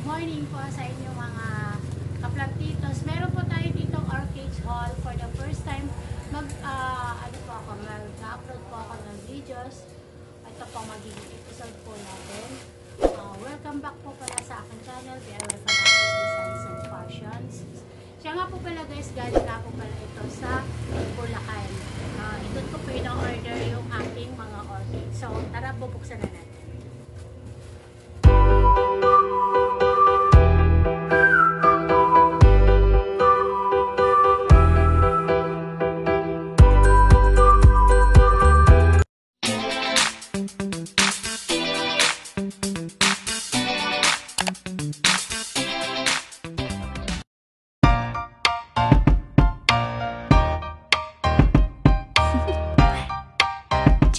morning po sa inyong mga kaplantitos. Meron po tayo ditong orchid haul for the first time. Mag-upload po ako ng videos. Ito po magiging episode po natin. Welcome back po pala sa aking channel. Welcome back to Designs and Fashions. Siya nga po pala guys, galing nga po pala ito sa Bulacan. Ito ko po in-order yung aking mga orchid. So tara, bubuksan na natin.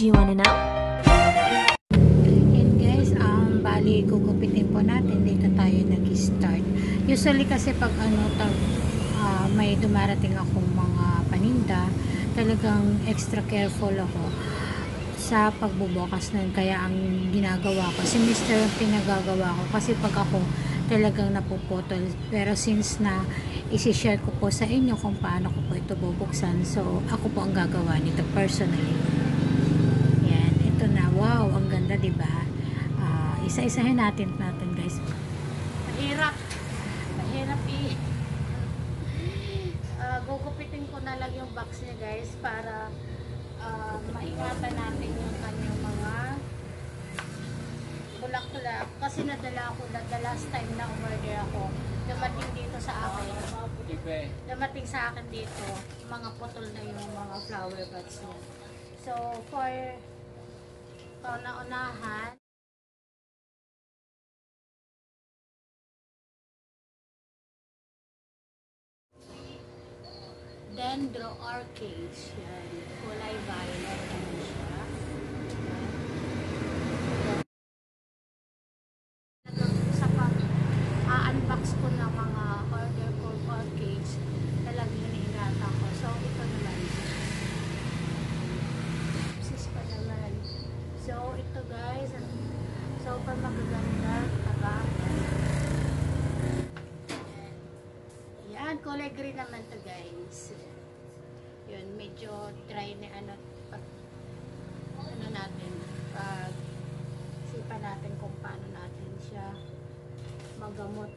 Do you wanna know? And guys, bali gugupitin po natin. Dito tayo nag-start. Usually kasi pag may dumarating akong mga paninda, talagang extra careful ako sa pagbubukas nun. Kaya ang ginagawa ko, si Mr. pinagagawa ko. Kasi pag ako talagang napuputol. Pero since na isi-share ko po sa inyo kung paano ko po ito bubuksan. So, ako po ang gagawa nito personally. Wow, ang ganda, diba? Isa-isahin natin guys. Mahirap gugupitin ko na lang yung box niya guys para maingatan natin yung kanyang mga bulak-bulak. Kasi nadala ako the last time na umorder ako. Dumating dito sa akin. Dumating sa akin dito, mga putol na yung mga flower buds niya. So, for kauna-unahan, Dendro Orchids. Yan. Kulay violet naman siya. Sa pag-unbox ko ng mga order ko orchids, talagang iniingatan ko. So, ito naman. Sis pa naman. So, ito guys, super magaganda, taba. Yan, kulay green naman to guys. Yun, medyo dry na natin, pag sipa natin kung paano natin siya magamot.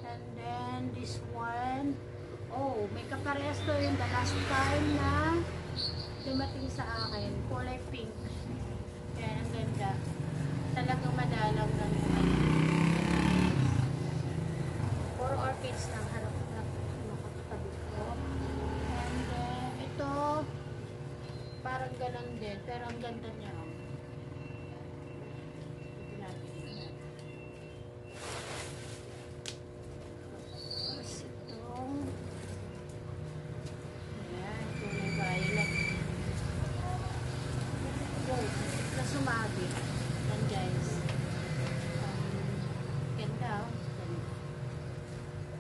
And then, this one, oh, may kaparehas to yung the last time na dumating sa akin, kulay pink. Yan, ang ganda. Talagang madalang lang yun. Puro orchids ng harap na makatabi ko. And then, ito, parang ganun din. Pero ang ganda niya. Ito natin. Tapos itong, ayan, kulay violet. Na sumabi. Yan guys. Ganda oh.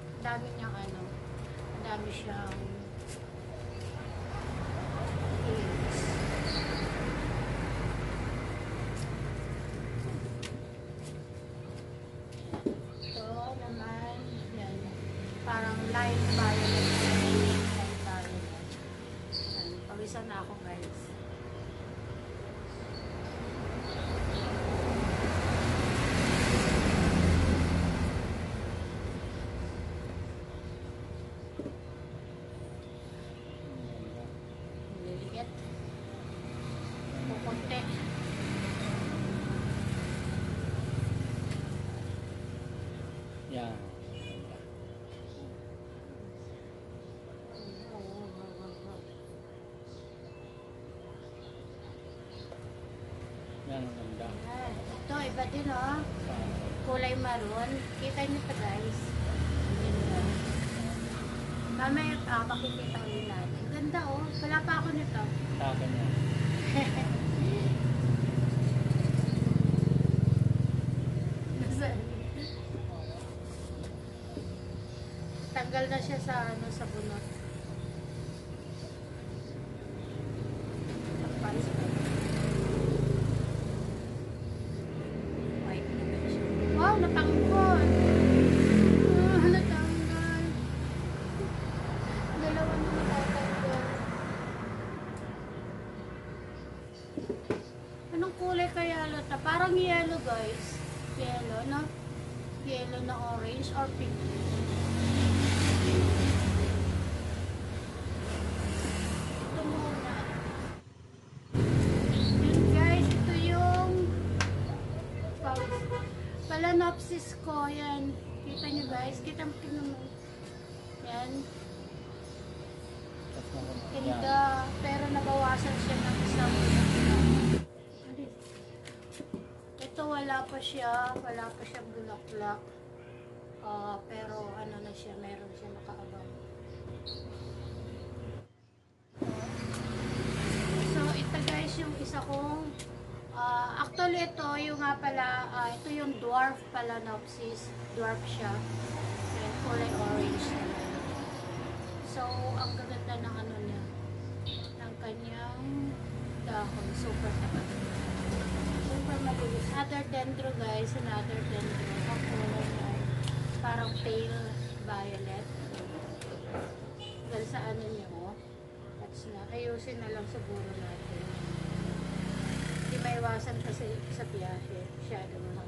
Ang dami niyang ang dami siyang leaves. Ito naman, yan. Parang light violet. Light violet. Yan. Pawisan na ako guys. Pupunti. Yeah. Yan ang ganda. Ito, iba din oh. Kulay maroon. Kita niyo pa guys. Mamaya makikita ulit natin. Ganda oh. Wala pa ako nito. Sa akin yan. Tanggal na siya sa sa bunot. Wow, napangkot. Yellow, no? Yellow na orange or pink. Ito muna. Yun guys, ito yung Phalaenopsis ko. Yan. Kita nyo guys. Kita mo. Yan. Tapos na yan. Ganda. Pero nabawasan siya ng isang. Ito wala pa siya. Wala pa siyang bulaklak. Pero ano na siya. Meron siya nakaabang. So ito guys yung isa kong actually ito yung nga pala ito yung dwarf Phalaenopsis. Dwarf siya. Ayan, kulay orange naman. So ang gaganda ng ano niya, ng kanyang dahon. Super tapat. Super mabilis. Another dendro guys. Another dendro. Ang kulay niya ay parang pale violet. Dahil sa ano niya that's na. Ayusin na lang siguro natin. Hindi maiwasan kasi sa biyahe. Shadow mo.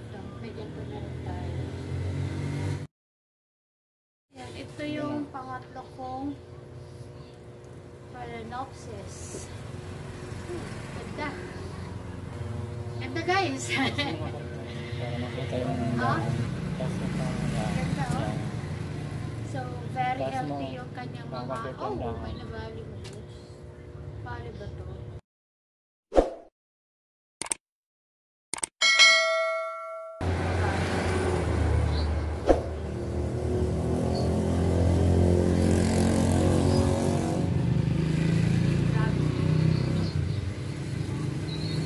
Ito, medyan ko na rin tayo. Yan, ito yung pangatlo kong Phalaenopsis. Ganda. Ganda guys. Para makita yung Ah? tapos na yan. Ganda oh. Yan. So, very Tapos healthy mo, yung kanyang mga... makakita Oh, lang. may nabali mo. Bali ba to? Grabe.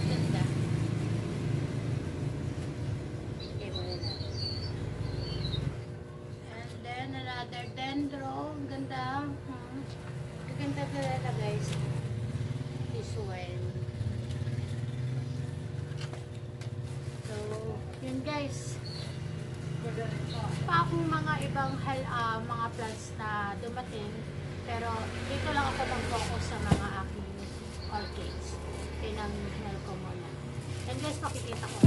Ganda. Okay, muna na. And then another dendro. Ang ganda. Ang ganda talaga guys. This one. So, yun guys. Pa akong mga ibang mga plants na dumating. Pero dito lang ako mag-focus sa mga aking orchids. Pinang-nal ko muna. And guys, makikita ko.